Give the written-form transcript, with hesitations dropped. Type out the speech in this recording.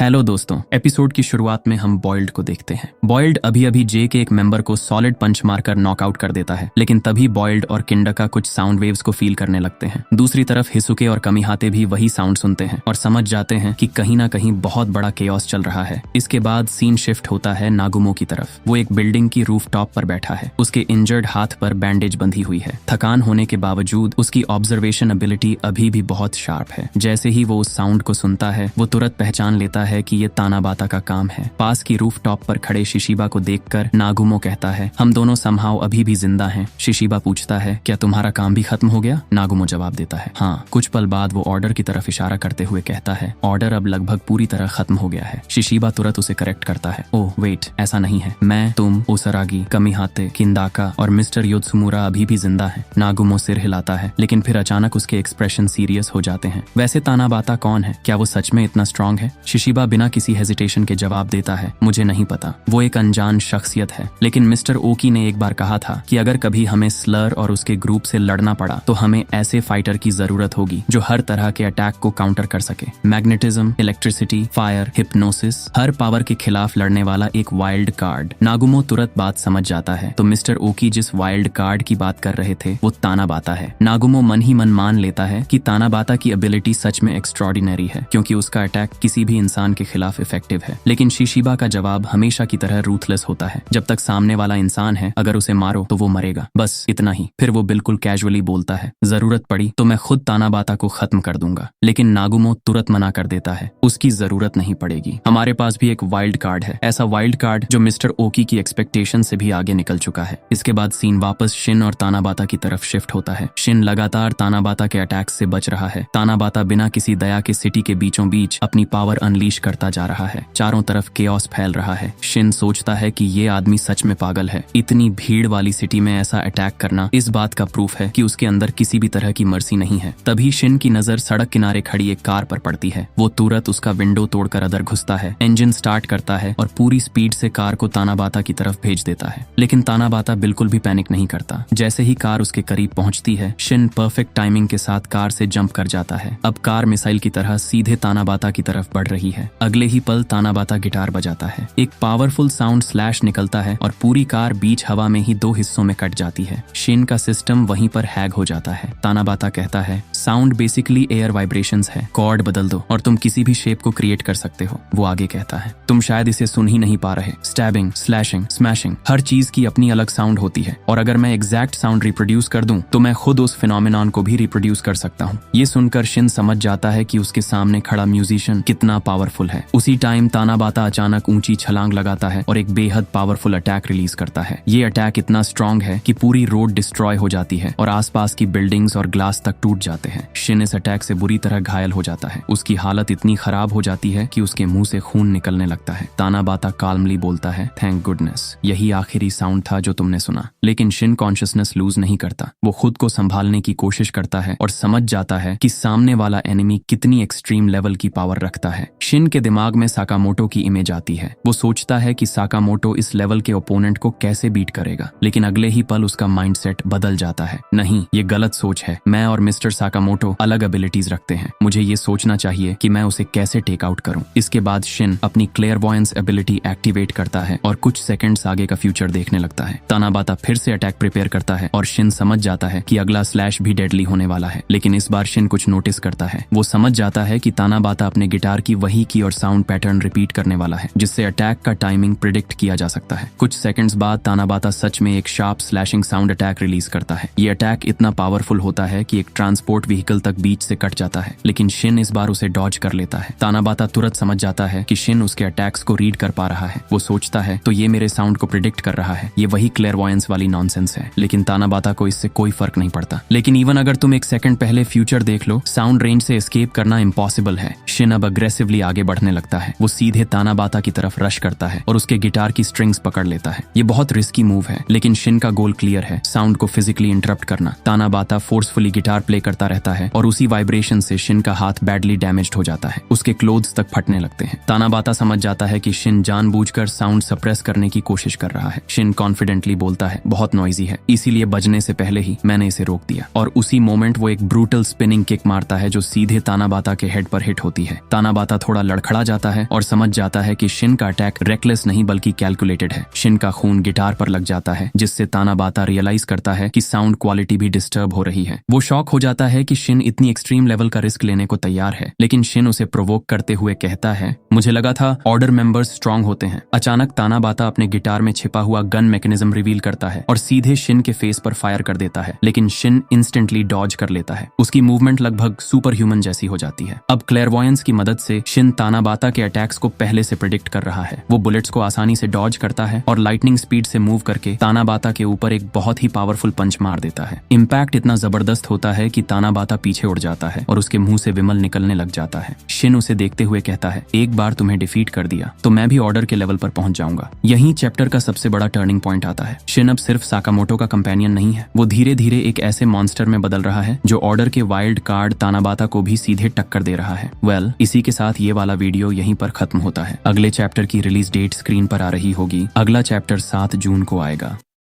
Hello दोस्तों, episode की शुरुआत में हम बॉयल्ड को देखते हैं। बॉयल्ड अभी अभी जे के एक मेंबर को सॉलिड पंच मारकर नॉकआउट कर देता है, लेकिन तभी बॉयल्ड और किंडका कुछ साउंड वेव्स को फील करने लगते हैं। दूसरी तरफ हिसुके और कमिहाते भी वही साउंड सुनते हैं और समझ जाते हैं कि कहीं ना कहीं बहुत बड़ा केओस चल रहा है। इसके बाद सीन शिफ्ट होता है नागुमो की तरफ। वो एक बिल्डिंग की रूफ टॉप पर बैठा है। उसके इंजर्ड हाथ पर बैंडेज बंधी हुई है। थकान होने के बावजूद उसकी ऑब्जर्वेशन एबिलिटी अभी भी बहुत शार्प है। जैसे ही वो उस साउंड को सुनता है, वो तुरंत पहचान लेता है कि ये तानाबाता का काम है। पास की रूफ टॉप पर खड़े शिशिबा को देखकर नागुमो कहता है, हम दोनों समहाउ अभी भी जिंदा हैं। शिशिबा पूछता है, क्या तुम्हारा काम भी खत्म हो गया? नागुमो जवाब देता है, हाँ। कुछ पल बाद वो ऑर्डर की तरफ इशारा करते हुए कहता है, ऑर्डर अब लगभग पूरी तरह खत्म हो गया है। शिशिबा तुरंत उसे करेक्ट करता है, ओह वेट, ऐसा नहीं है। मैं, तुम, ओसरागी, कमिहाते, किंदाका और मिस्टर योत्सुमुरा अभी भी जिंदा है। नागुमो सिर हिलाता है, लेकिन फिर अचानक उसके एक्सप्रेशन सीरियस हो जाते हैं। वैसे तानाबाता कौन है? क्या वो सच में इतना स्ट्रांग है? शिशिबा बिना किसी हेजिटेशन के जवाब देता है, मुझे नहीं पता। वो एक अनजान शख्सियत है, लेकिन मिस्टर ओकी ने एक बार कहा था कि अगर कभी हमें स्लर और उसके ग्रुप से लड़ना पड़ा तो हमें ऐसे फाइटर की जरूरत होगी जो हर तरह के अटैक को काउंटर कर सके। मैग्नेटिज्म, इलेक्ट्रिसिटी, फायर, हिप्नोसिस, हर पावर के खिलाफ लड़ने वाला एक वाइल्ड कार्ड। नागुमो तुरंत बात समझ जाता है। तो मिस्टर ओकी जिस वाइल्ड कार्ड की बात कर रहे थे वो तानाबाता है। नागुमो मन ही मन मान लेता है कि तानाबाता की एबिलिटी सच में एक्स्ट्रॉर्डिनरी है, क्योंकि उसका अटैक किसी भी इंसान के खिलाफ इफेक्टिव है। लेकिन शिशिबा का जवाब हमेशा की तरह रूथलेस होता है। जब तक सामने वाला इंसान है, अगर उसे मारो तो वो मरेगा, बस इतना ही। फिर वो बिल्कुल कैजुअली बोलता है, जरूरत पड़ी तो मैं खुद तानाबाता को खत्म कर दूंगा। लेकिन नागुमो तुरंत मना कर देता है, उसकी जरूरत नहीं पड़ेगी। हमारे पास भी एक वाइल्ड कार्ड है, ऐसा वाइल्ड कार्ड जो मिस्टर ओकी की एक्सपेक्टेशन से भी आगे निकल चुका है। इसके बाद सीन वापस शिन और तानाबाता की तरफ शिफ्ट होता है। शिन लगातार तानाबाता के अटैक से बच रहा है। तानाबाता बिना किसी दया के सिटी के बीचों बीच अपनी पावर अनलीश करता जा रहा है। चारों तरफ केओस फैल रहा है। शिन सोचता है कि ये आदमी सच में पागल है। इतनी भीड़ वाली सिटी में ऐसा अटैक करना इस बात का प्रूफ है कि उसके अंदर किसी भी तरह की मर्सी नहीं है। तभी शिन की नजर सड़क किनारे खड़ी एक कार पर पड़ती है। वो तुरंत उसका विंडो तोड़कर अंदर घुसता है, इंजन स्टार्ट करता है और पूरी स्पीड से कार को तानाबाता की तरफ भेज देता है। लेकिन तानाबाता बिल्कुल भी पैनिक नहीं करता। जैसे ही कार उसके करीब पहुंचती है, शिन परफेक्ट टाइमिंग के साथ कार से जंप कर जाता है। अब कार मिसाइल की तरह सीधे तानाबाता की तरफ बढ़ रही है। अगले ही पल तानाबाता गिटार बजाता है। एक पावरफुल साउंड स्लैश निकलता है और पूरी कार बीच हवा में ही दो हिस्सों में कट जाती है। शिन का सिस्टम वहीं पर हैग हो जाता है। तानाबाता कहता है, साउंड बेसिकली एयर वाइब्रेशंस है, कॉर्ड बदल दो और तुम किसी भी शेप को क्रिएट कर सकते हो। वो आगे कहता है, तुम शायद इसे सुन ही नहीं पा रहे। स्टैबिंग, स्लैशिंग, स्मैशिंग, हर चीज की अपनी अलग साउंड होती है और अगर मैं एग्जैक्ट साउंड रिप्रोड्यूस कर दूं तो मैं खुद उस फिनोमिनॉन को भी रिप्रोड्यूस कर सकता हूँ। ये सुनकर शिन समझ जाता है कि उसके सामने खड़ा म्यूजिशियन कितना पावरफुल है। उसी टाइम तानाबाता अचानक ऊंची छलांग लगाता है और एक बेहद पावरफुल अटैक रिलीज करता है। ये अटैक इतना स्ट्रॉन्ग है कि पूरी रोड डिस्ट्रॉय हो जाती है और आसपास की बिल्डिंग्स और ग्लास तक टूट जाते हैं। शिन इस अटैक से बुरी तरह घायल हो जाता है। उसकी हालत इतनी खराब हो जाती है कि उसके मुंह से खून निकलने लगता है। तानाबाता काल्मली बोलता है, थैंक गुडनेस, यही आखिरी साउंड था जो तुमने सुना। लेकिन शिन कॉन्शियसनेस लूज नहीं करता। वो खुद को संभालने की कोशिश करता है और समझ जाता है कि सामने वाला एनिमी कितनी एक्सट्रीम लेवल की पावर रखता है। शिन के दिमाग में साकामोटो की इमेज आती है। वो सोचता है कि साकामोटो इस लेवल के ओपोनेंट को कैसे बीट करेगा, लेकिन अगले ही पल उसका माइंडसेट बदल जाता है। नहीं, ये गलत सोच है। मैं और मिस्टर साकामोटो अलग एबिलिटीज रखते हैं। मुझे ये सोचना चाहिए कि मैं उसे कैसे टेक आउट करूं। इसके बाद शिन अपनी क्लेयरवॉयंस एबिलिटी एक्टिवेट करता है और कुछ सेकंड्स आगे का फ्यूचर देखने लगता है। तानाबाता फिर से अटैक प्रिपेयर करता है और शिन समझ जाता है कि अगला स्लैश भी डेडली होने वाला है। लेकिन इस बार शिन कुछ नोटिस करता है। वो समझ जाता है कि तानाबाता अपने गिटार की वही की और साउंड पैटर्न रिपीट करने वाला है, जिससे अटैक का टाइमिंग प्रिडिक्ट किया जा सकता है। कुछ सेकंड्स बाद तानाबाता सच में एक sharp slashing sound attack release करता है। ये अटैक इतना पावरफुल होता है कि एक ट्रांसपोर्ट व्हीकल तक बीच से कट जाता है, लेकिन शिन इस बार उसे डॉज कर लेता है। तानाबाता तुरंत समझ जाता है कि शिन उसके अटैक्स को रीड कर पा रहा है। वो सोचता है, तो ये मेरे साउंड को प्रिडिक्ट कर रहा है। ये वही क्लेयरवॉयंस वाली नॉनसेंस है। लेकिन तानाबाता को इससे कोई फर्क नहीं पड़ता। लेकिन इवन अगर तुम एक सेकंड पहले फ्यूचर देख लो, साउंड रेंज से एस्केप करना इम्पॉसिबल है। शिन अब अग्रेसिवली आगे बढ़ने लगता है। वो सीधे तानाबाता की तरफ रश करता है और उसके गिटार की स्ट्रिंग्स पकड़ लेता है। ये बहुत रिस्की मूव है, लेकिन शिन का गोल क्लियर है, साउंड को फिजिकली इंटरप्ट करना। तानाबाता फोर्सफुली गिटार प्ले करता रहता है और उसी वाइब्रेशन से शिन का हाथ बैडली डैमेज्ड हो जाता है। उसके क्लोथ्स तक फटने लगते हैं। तानाबाता समझ जाता है कि शिन जानबूझकर साउंड सप्रेस करने की कोशिश कर रहा है। शिन कॉन्फिडेंटली बोलता है, बहुत नॉइजी है, इसीलिए बजने से पहले ही मैंने इसे रोक दिया। और उसी मोमेंट वो एक ब्रूटल स्पिनिंग किक मारता है जो सीधे तानाबाता के हेड पर हिट होती है। तानाबाता थोड़ा लड़खड़ा जाता है और समझ जाता है कि शिन का अटैक रेकलेस नहीं बल्कि कैलकुलेटेड है। शिन का खून गिटार पर लग जाता है, जिससे तानाबाता रियलाइज करता है कि साउंड क्वालिटी भी डिस्टर्ब हो रही है। वो शॉक हो जाता है कि शिन इतनी एक्सट्रीम लेवल का रिस्क लेने को तैयार है, लेकिन शिन उसे प्रोवोक करते हुए कहता है, मुझे लगा था ऑर्डर मेंबर्स स्ट्रांग होते हैं। अचानक तानाबाता अपने गिटार में छिपा हुआ गन मैकेनिज्म रिवील करता है और सीधे शिन के फेस पर फायर कर देता है, लेकिन शिन इंस्टेंटली डॉज कर लेता है। उसकी मूवमेंट लगभग सुपर ह्यूमन जैसी हो जाती है। अब क्लेयरवॉयंस की मदद से शिन तानाबाता के अटैक्स को पहले से प्रेडिक्ट कर रहा है। वो बुलेट्स को आसानी से डॉज करता है और लाइटनिंग स्पीड से मूव करके तानाबाता के ऊपर एक बहुत ही पावरफुल पंच मार देता है। इम्पैक्ट इतना जबरदस्त होता है कि तानाबाता पीछे उड़ जाता है और उसके मुंह से विमल निकलने लग जाता है। शिन उसे देखते हुए कहता है, एक बार तुम्हें डिफीट कर दिया तो मैं भी ऑर्डर के लेवल पर पहुंच जाऊंगा। यहीं चैप्टर का सबसे बड़ा टर्निंग पॉइंट आता है। शिन अब सिर्फ साकामोटो का कंपेनियन नहीं है, वो धीरे धीरे एक ऐसे मॉन्स्टर में बदल रहा है जो ऑर्डर के वाइल्ड कार्ड तानाबाता को भी सीधे टक्कर दे रहा है। इसी के साथ ये वाला वीडियो यहीं पर खत्म होता है। अगले चैप्टर की रिलीज डेट स्क्रीन पर आ रही होगी। अगला चैप्टर 7 जून को आएगा।